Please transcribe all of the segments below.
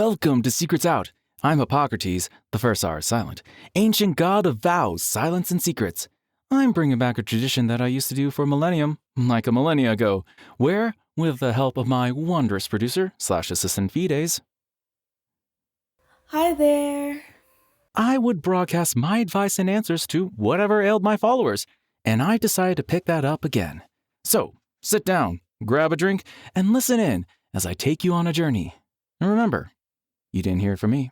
Welcome to Secrets Out. I'm Harpocrates, the first R is silent, ancient god of vows, silence, and secrets. I'm bringing back a tradition that I used to do for a millennium, like a millennia ago, where, with the help of my wondrous producer/assistant Fides, Hi there. I would broadcast my advice and answers to whatever ailed my followers, and I decided to pick that up again. So, sit down, grab a drink, and listen in as I take you on a journey. And remember, you didn't hear it from me.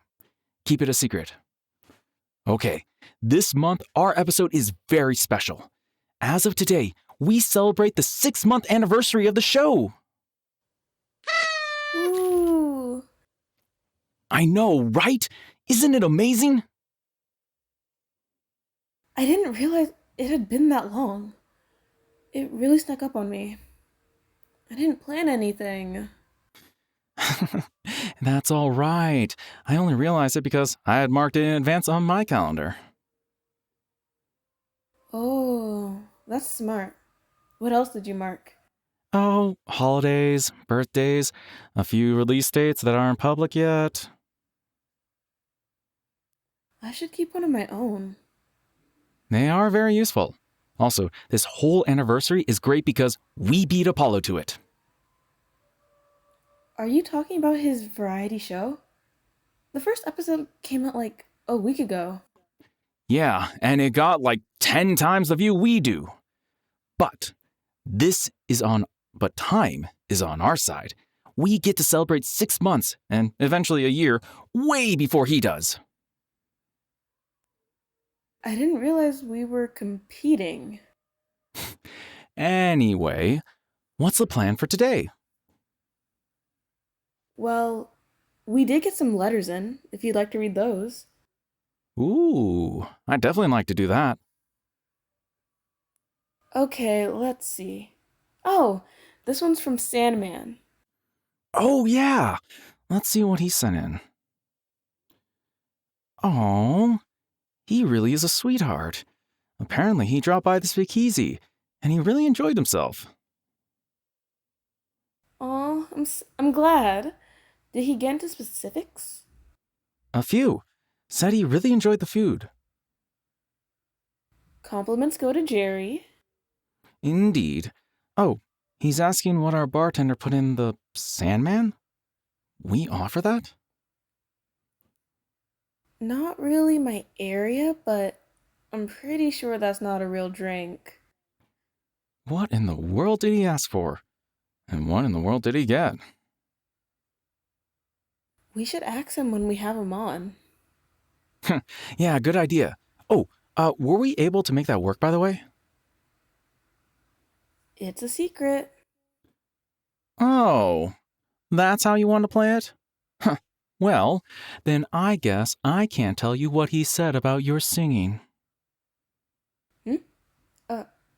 Keep it a secret. Okay, this month our episode is very special. As of today, we celebrate the 6-month anniversary of the show. Ooh. I know, right? Isn't it amazing? I didn't realize it had been that long. It really snuck up on me. I didn't plan anything. That's all right. I only realized it because I had marked it in advance on my calendar. Oh, that's smart. What else did you mark? Oh, holidays, birthdays, a few release dates that aren't public yet. I should keep one of my own. They are very useful. Also, this whole anniversary is great because we beat Apollo to it. Are you talking about his variety show? The first episode came out like a week ago. Yeah, and it got like 10 times the view we do. But time is on our side. We get to celebrate 6 months and eventually a year way before he does. I didn't realize we were competing. Anyway, what's the plan for today? Well, we did get some letters in, if you'd like to read those. Ooh, I'd definitely like to do that. Okay, let's see. Oh, this one's from Sandman. Oh, yeah. Let's see what he sent in. Oh, he really is a sweetheart. Apparently, he dropped by the speakeasy, and he really enjoyed himself. Aw, I'm glad. Did he get into specifics? A few. Said he really enjoyed the food. Compliments go to Jerry. Indeed. Oh, he's asking what our bartender put in the Sandman? We offer that? Not really my area, but I'm pretty sure that's not a real drink. What in the world did he ask for? And what in the world did he get? We should ask him when we have him on. Yeah, good idea. Oh, were we able to make that work, by the way? It's a secret. Oh, that's how you want to play it? Huh. Well, then I guess I can't tell you what he said about your singing. Hmm?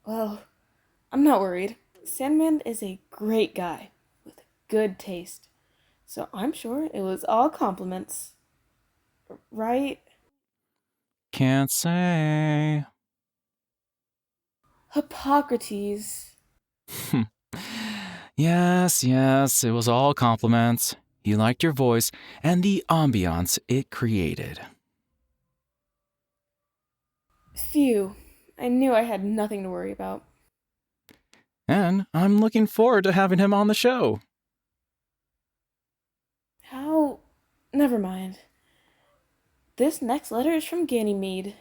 Well, I'm not worried. Sandman is a great guy with good taste. So I'm sure it was all compliments. Right? Can't say. Hippocrates. Yes, it was all compliments. He liked your voice and the ambiance it created. Phew. I knew I had nothing to worry about. And I'm looking forward to having him on the show. How? Never mind. This next letter is from Ganymede.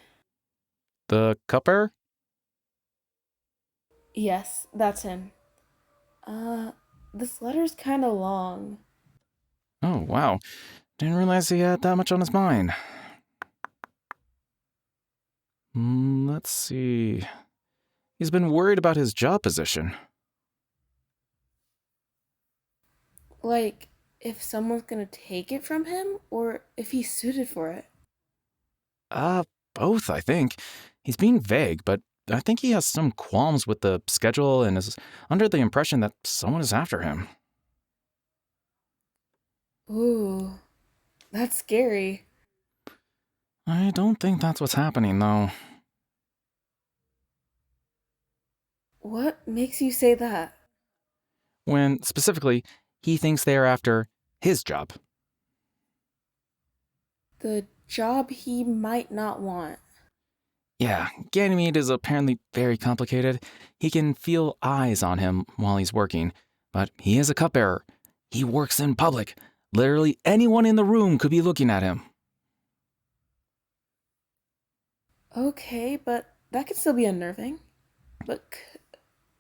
The cupper? Yes, that's him. This letter's kinda long. Oh, wow. Didn't realize he had that much on his mind. Let's see. He's been worried about his job position. Like, if someone's gonna take it from him, or if he's suited for it. Both, I think. He's being vague, but I think he has some qualms with the schedule and is under the impression that someone is after him. Ooh, that's scary. I don't think that's what's happening, though. What makes you say that? When, specifically, he thinks they are after his job. The job he might not want. Yeah, Ganymede is apparently very complicated. He can feel eyes on him while he's working, but he is a cupbearer. He works in public. Literally anyone in the room could be looking at him. Okay, but that could still be unnerving. But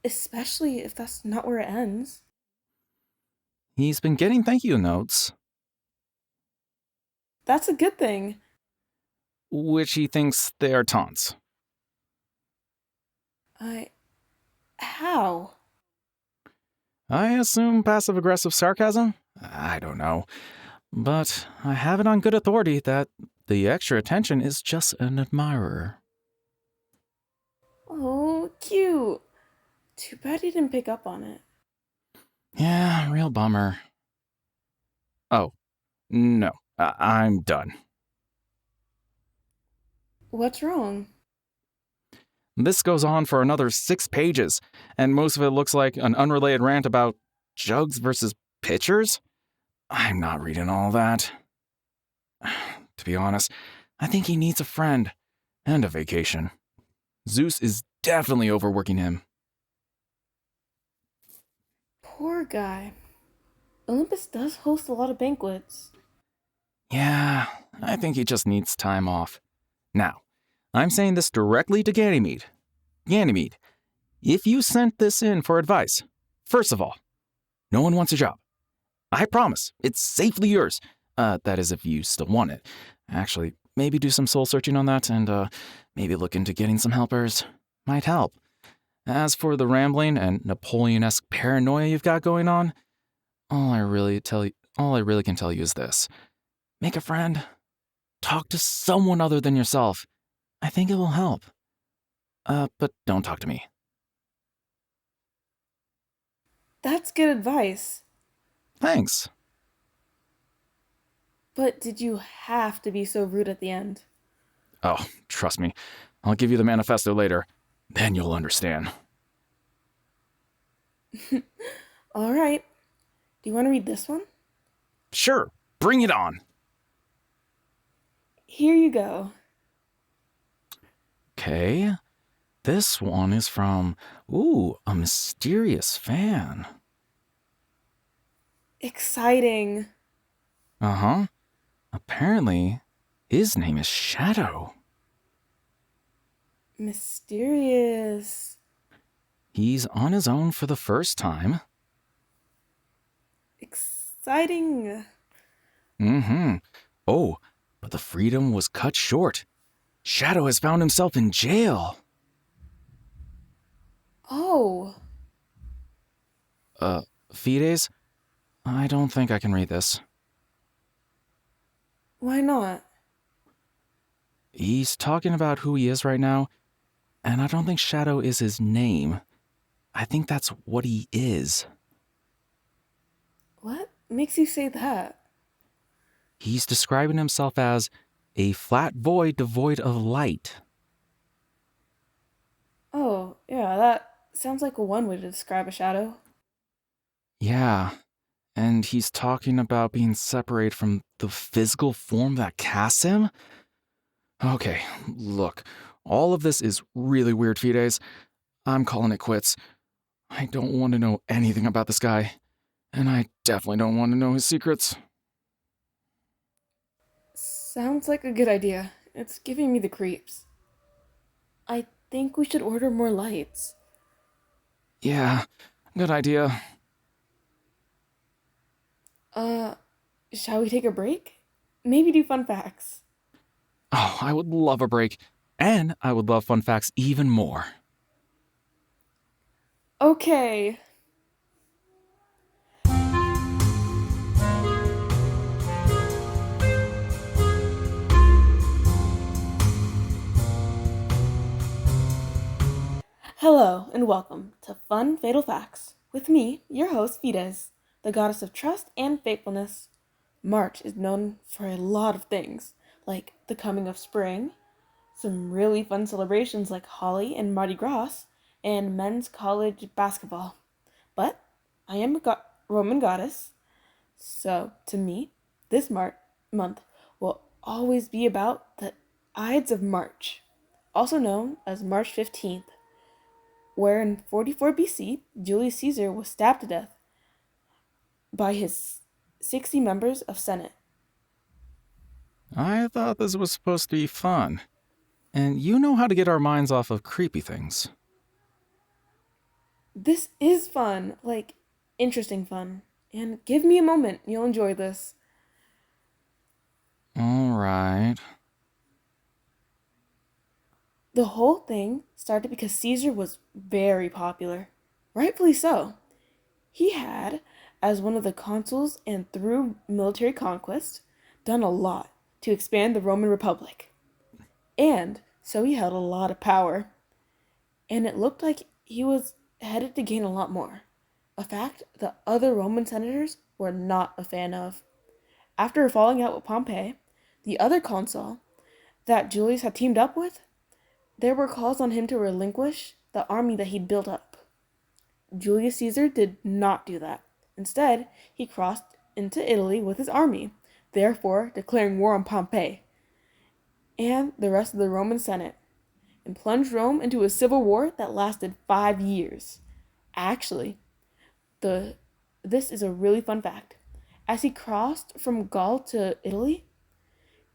especially if that's not where it ends. He's been getting thank you notes, That's a good thing. which he thinks they are taunts. I. How? I assume passive aggressive sarcasm? I don't know. But I have it on good authority that the extra attention is just an admirer. Oh, cute. Too bad you didn't pick up on it. Yeah, real bummer. Oh, no, I'm done. What's wrong? This goes on for another 6 pages, and most of it looks like an unrelated rant about jugs versus pitchers? I'm not reading all that. To be honest, I think he needs a friend and a vacation. Zeus is definitely overworking him. Poor guy. Olympus does host a lot of banquets. Yeah, I think he just needs time off. Now, I'm saying this directly to Ganymede. Ganymede, if you sent this in for advice, first of all, no one wants a job. I promise, it's safely yours. That is, if you still want it. Actually, maybe do some soul searching on that and maybe look into getting some helpers. Might help. As for the rambling and Napoleon-esque paranoia you've got going on, all I really can tell you is this. Make a friend. Talk to someone other than yourself. I think it will help. But don't talk to me. That's good advice. Thanks. But did you have to be so rude at the end? Oh, trust me. I'll give you the manifesto later. Then you'll understand. All right. Do you want to read this one? Sure, bring it on. Here you go. Okay. This one is from, a mysterious fan. Exciting. Uh-huh. Apparently, his name is Shadow. Mysterious. He's on his own for the first time. Exciting. Mm-hmm. Oh, but the freedom was cut short. Shadow has found himself in jail. Oh. Fides? I don't think I can read this. Why not? He's talking about who he is right now, and I don't think Shadow is his name. I think that's what he is. What makes you say that? He's describing himself as a flat void devoid of light. Oh, yeah, that sounds like one way to describe a shadow. Yeah, and he's talking about being separated from the physical form that casts him? Okay, look, all of this is really weird, Fides. I'm calling it quits. I don't want to know anything about this guy, and I definitely don't want to know his secrets. Sounds like a good idea. It's giving me the creeps. I think we should order more lights. Yeah, good idea. Uh, shall we take a break? Maybe do fun facts. Oh, I would love a break, and I would love fun facts even more. Okay. Hello, and welcome to Fun Fatal Facts with me, your host, Fides, the goddess of trust and faithfulness. March is known for a lot of things, like the coming of spring, some really fun celebrations like Holly and Mardi Gras, and men's college basketball. But I am a Roman goddess, so to me, this month will always be about the Ides of March, also known as March 15th, where in 44 BC, Julius Caesar was stabbed to death by his 60 members of Senate. I thought this was supposed to be fun. And you know how to get our minds off of creepy things. This is fun, like interesting fun. And give me a moment, you'll enjoy this. All right. The whole thing started because Caesar was very popular. Rightfully so. He had, as one of the consuls and through military conquest, done a lot to expand the Roman Republic. And so he held a lot of power. And it looked like he was headed to gain a lot more. A fact the other Roman senators were not a fan of. After falling out with Pompey, the other consul that Julius had teamed up with, there were calls on him to relinquish the army that he'd built up. Julius Caesar did not do that. Instead, he crossed into Italy with his army, therefore declaring war on Pompey and the rest of the Roman Senate, and plunged Rome into a civil war that lasted 5 years. Actually, this is a really fun fact. As he crossed from Gaul to Italy,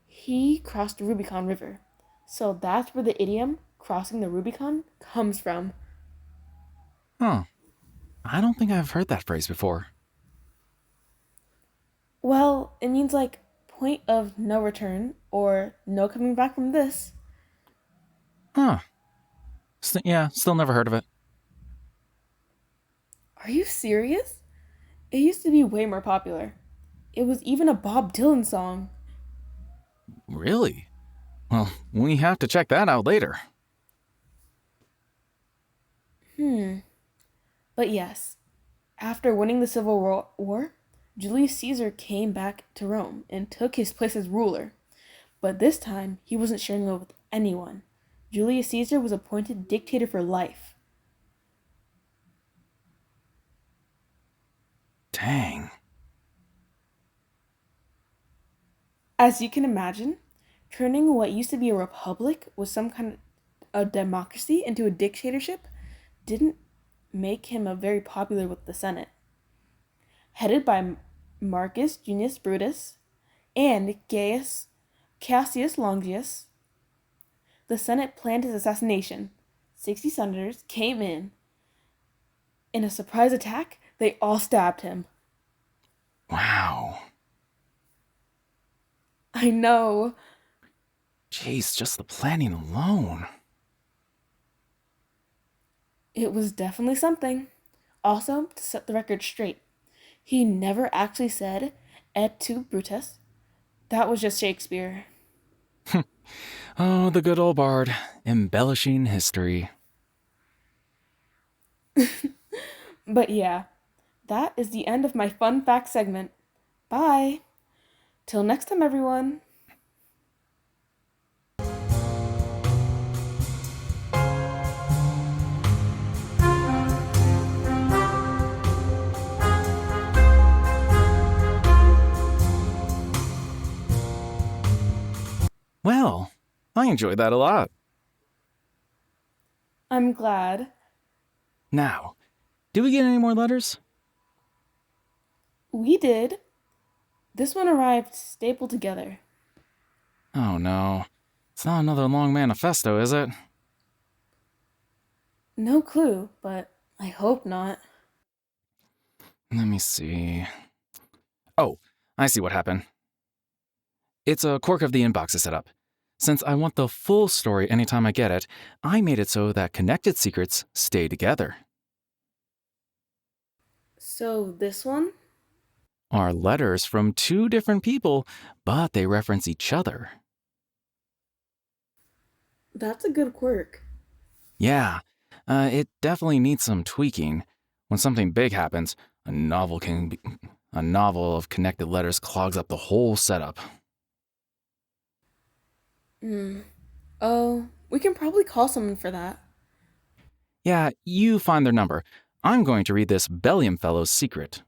he crossed the Rubicon River. So that's where the idiom crossing the Rubicon comes from. Huh. I don't think I've heard that phrase before. Well, it means like point of no return or no coming back from this. Huh. Yeah, still never heard of it. Are you serious? It used to be way more popular. It was even a Bob Dylan song. Really? Well, we have to check that out later. But yes, after winning the Civil War, Julius Caesar came back to Rome and took his place as ruler. But this time, he wasn't sharing it with anyone. Julius Caesar was appointed dictator for life. Dang. As you can imagine, turning what used to be a republic with some kind of a democracy into a dictatorship didn't make him a very popular with the Senate. Headed by Marcus Junius Brutus and Gaius Cassius Longius, the Senate planned his assassination. 60 senators came in. In a surprise attack, they all stabbed him. Wow. I know. Jeez, just the planning alone. It was definitely something. Also, to set the record straight, he never actually said et tu, Brutus. That was just Shakespeare. Oh, the good old bard, embellishing history. But yeah, that is the end of my fun fact segment. Bye. Till next time, everyone. Well, I enjoyed that a lot. I'm glad. Now, do we get any more letters? We did. This one arrived stapled together. Oh no. It's not another long manifesto, is it? No clue, but I hope not. Let me see. Oh, I see what happened. It's a quirk of the inbox is set up. Since I want the full story anytime I get it, I made it so that connected secrets stay together. So, this one? Are letters from two different people, but they reference each other. That's a good quirk. Yeah, it definitely needs some tweaking. When something big happens, a novel of connected letters clogs up the whole setup. Oh, we can probably call someone for that. Yeah, you find their number. I'm going to read this Bellium fellow's secret.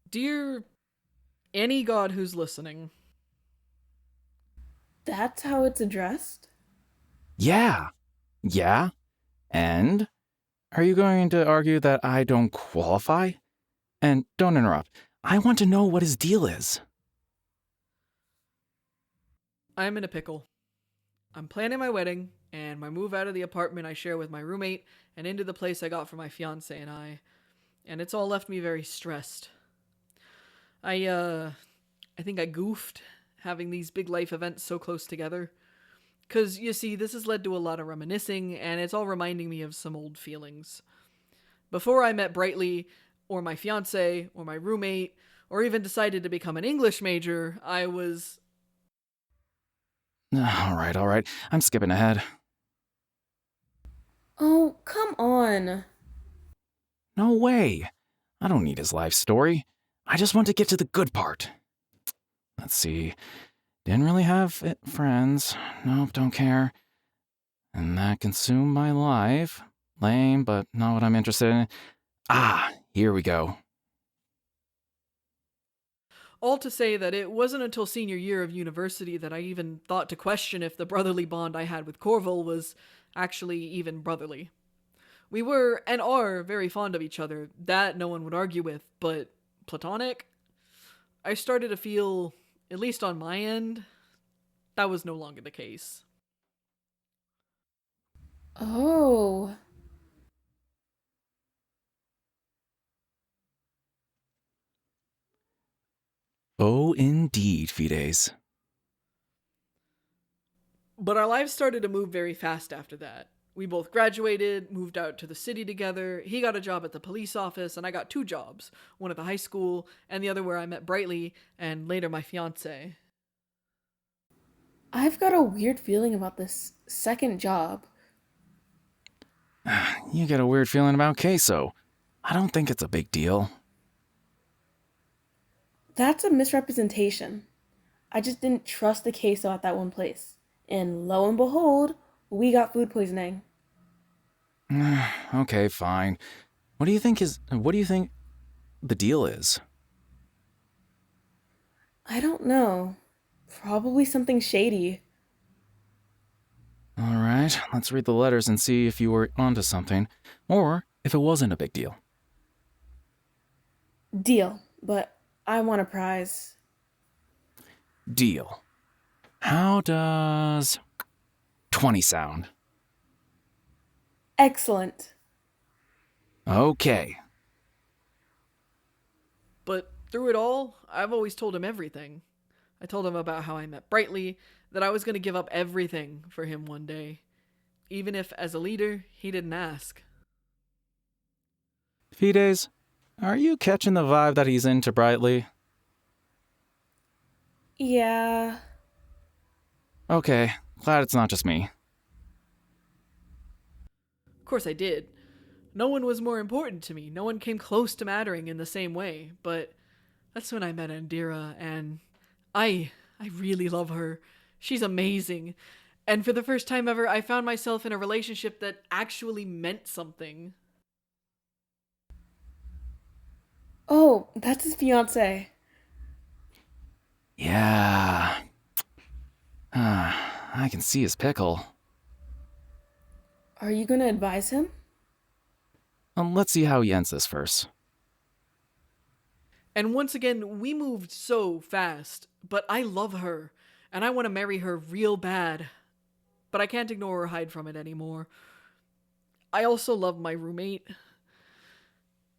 Dear any god who's listening, That's how it's addressed? Yeah. Yeah. And are you going to argue that I don't qualify? And don't interrupt. I want to know what his deal is. I'm in a pickle. I'm planning my wedding and my move out of the apartment I share with my roommate and into the place I got for my fiance and I. And it's all left me very stressed. I think I goofed having these big life events so close together. Cause you see, this has led to a lot of reminiscing and it's all reminding me of some old feelings. Before I met Brightly, or my fiance, or my roommate, or even decided to become an English major, I was. All right. I'm skipping ahead. Oh, come on. No way. I don't need his life story. I just want to get to the good part. Let's see. Didn't really have friends. Nope, don't care. And that consumed my life. Lame, but not what I'm interested in. Ah, here we go. All to say that it wasn't until senior year of university that I even thought to question if the brotherly bond I had with Corval was actually even brotherly. We were and are very fond of each other, that no one would argue with, but platonic? I started to feel, at least on my end, that was no longer the case. Oh. Oh, indeed, Fides. But our lives started to move very fast after that. We both graduated, moved out to the city together. He got a job at the police office, and I got two jobs, one at the high school, and the other where I met Brightly, and later my fiance. I've got a weird feeling about this second job. You get a weird feeling about queso. I don't think it's a big deal. That's a misrepresentation. I just didn't trust the queso at that one place. And lo and behold, we got food poisoning. Okay, fine. What do you think the deal is? I don't know. Probably something shady. All right, let's read the letters and see if you were onto something, or if it wasn't a big deal. Deal, but I want a prize. Deal. How does 20 sound? Excellent. Okay. But through it all, I've always told him everything. I told him about how I met Brightly, that I was going to give up everything for him one day, even if, as a leader, he didn't ask. Fides, are you catching the vibe that he's into Brightly? Yeah. Okay, glad it's not just me. Of course I did. No one was more important to me. No one came close to mattering in the same way. But that's when I met Andira, and I really love her. She's amazing. And for the first time ever, I found myself in a relationship that actually meant something. Oh, that's his fiance. Yeah. I can see his pickle. Are you gonna advise him? Let's see how he ends this first. And once again, we moved so fast, but I love her, and I want to marry her real bad. But I can't ignore or hide from it anymore. I also love my roommate.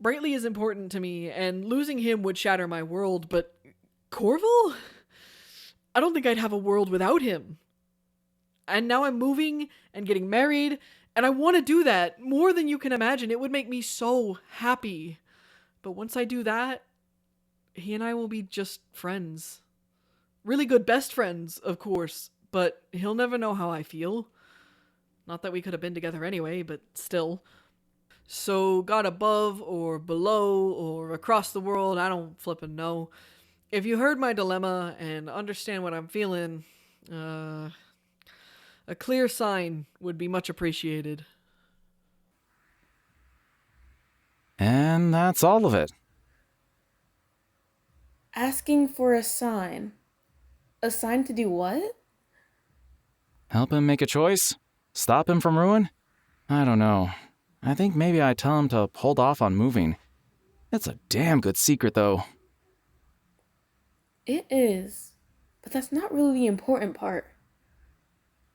Brightly is important to me, and losing him would shatter my world, but Corval? I don't think I'd have a world without him. And now I'm moving and getting married, and I want to do that more than you can imagine. It would make me so happy. But once I do that, he and I will be just friends. Really good best friends, of course, but he'll never know how I feel. Not that we could have been together anyway, but still. So, God above, or below, or across the world, I don't flippin' know. If you heard my dilemma and understand what I'm feeling, a clear sign would be much appreciated. And that's all of it. Asking for a sign. A sign to do what? Help him make a choice? Stop him from ruin? I don't know. I think maybe I'd tell him to hold off on moving. It's a damn good secret, though. It is. But that's not really the important part.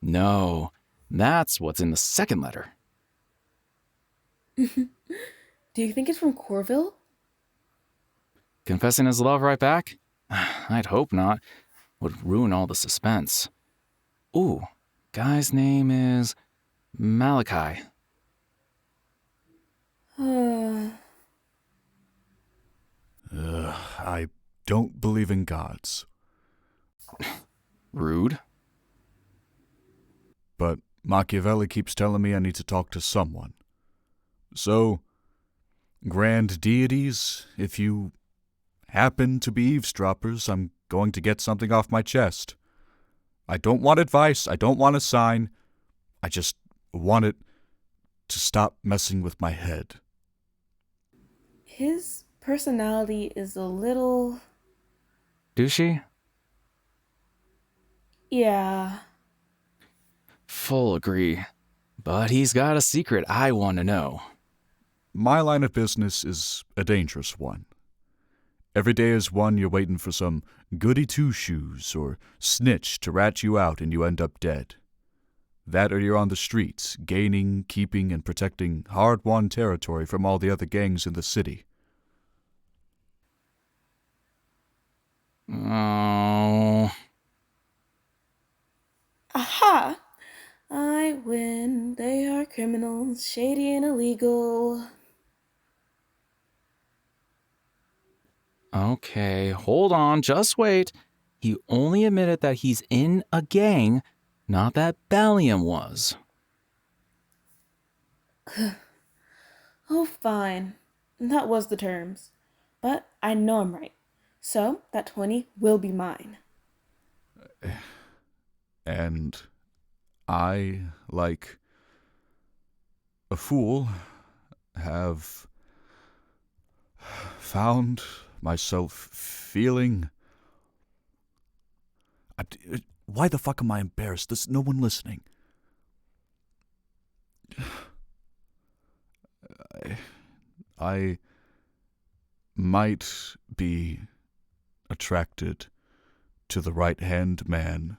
No, that's what's in the second letter. Do you think it's from Corville? Confessing his love right back? I'd hope not. Would ruin all the suspense. Ooh, guy's name is Malachi. I don't believe in gods. Rude. But Machiavelli keeps telling me I need to talk to someone. So, grand deities, if you happen to be eavesdroppers, I'm going to get something off my chest. I don't want advice, I don't want a sign, I just want it to stop messing with my head. His personality is a little... Douchey? Yeah. Full agree. But he's got a secret I want to know. My line of business is a dangerous one. Every day is one you're waiting for some goody two-shoes or snitch to rat you out and you end up dead. That or you're on the streets, gaining, keeping, and protecting hard-won territory from all the other gangs in the city. Oh. Aha! I win. They are criminals, shady and illegal. Okay, hold on, just wait. He only admitted that he's in a gang, not that Ballium was. Oh, fine. That was the terms. But I know I'm right. So, that 20 will be mine. And I, like a fool, have found myself feeling... Why the fuck am I embarrassed? There's no one listening. I might be attracted to the right-hand man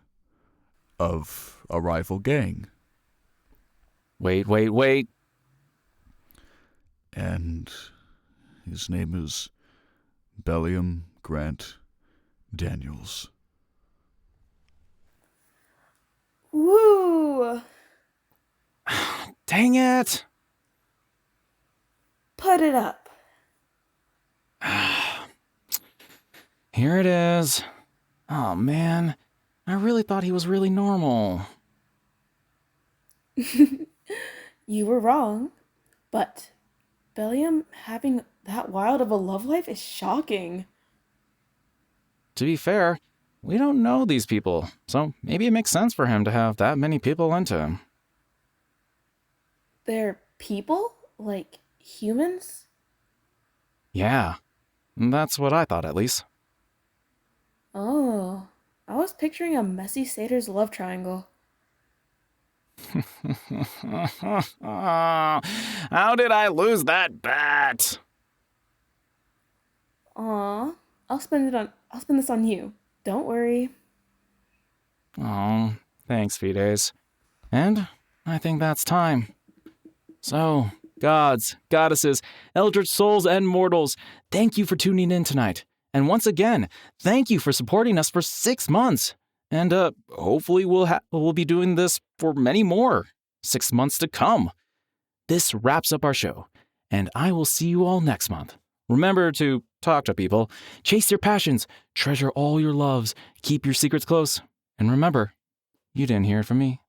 of a rival gang. Wait. And his name is Bellium Grant Daniels. Woo! Dang it! Put it up. Here it is. Oh man, I really thought he was really normal. You were wrong. But Bellium having that wild of a love life is shocking. To be fair, we don't know these people, so maybe it makes sense for him to have that many people into him. They're people? Like humans? Yeah, that's what I thought at least. Oh, I was picturing a messy satyr's love triangle. How did I lose that bet? Aw, I'll spend this on you. Don't worry. Oh, thanks, Fides. And I think that's time. So, gods, goddesses, eldritch souls, and mortals, thank you for tuning in tonight. And once again, thank you for supporting us for 6 months. And hopefully we'll be doing this for many more 6 months to come. This wraps up our show, and I will see you all next month. Remember to talk to people, chase your passions, treasure all your loves, keep your secrets close, and remember, you didn't hear it from me.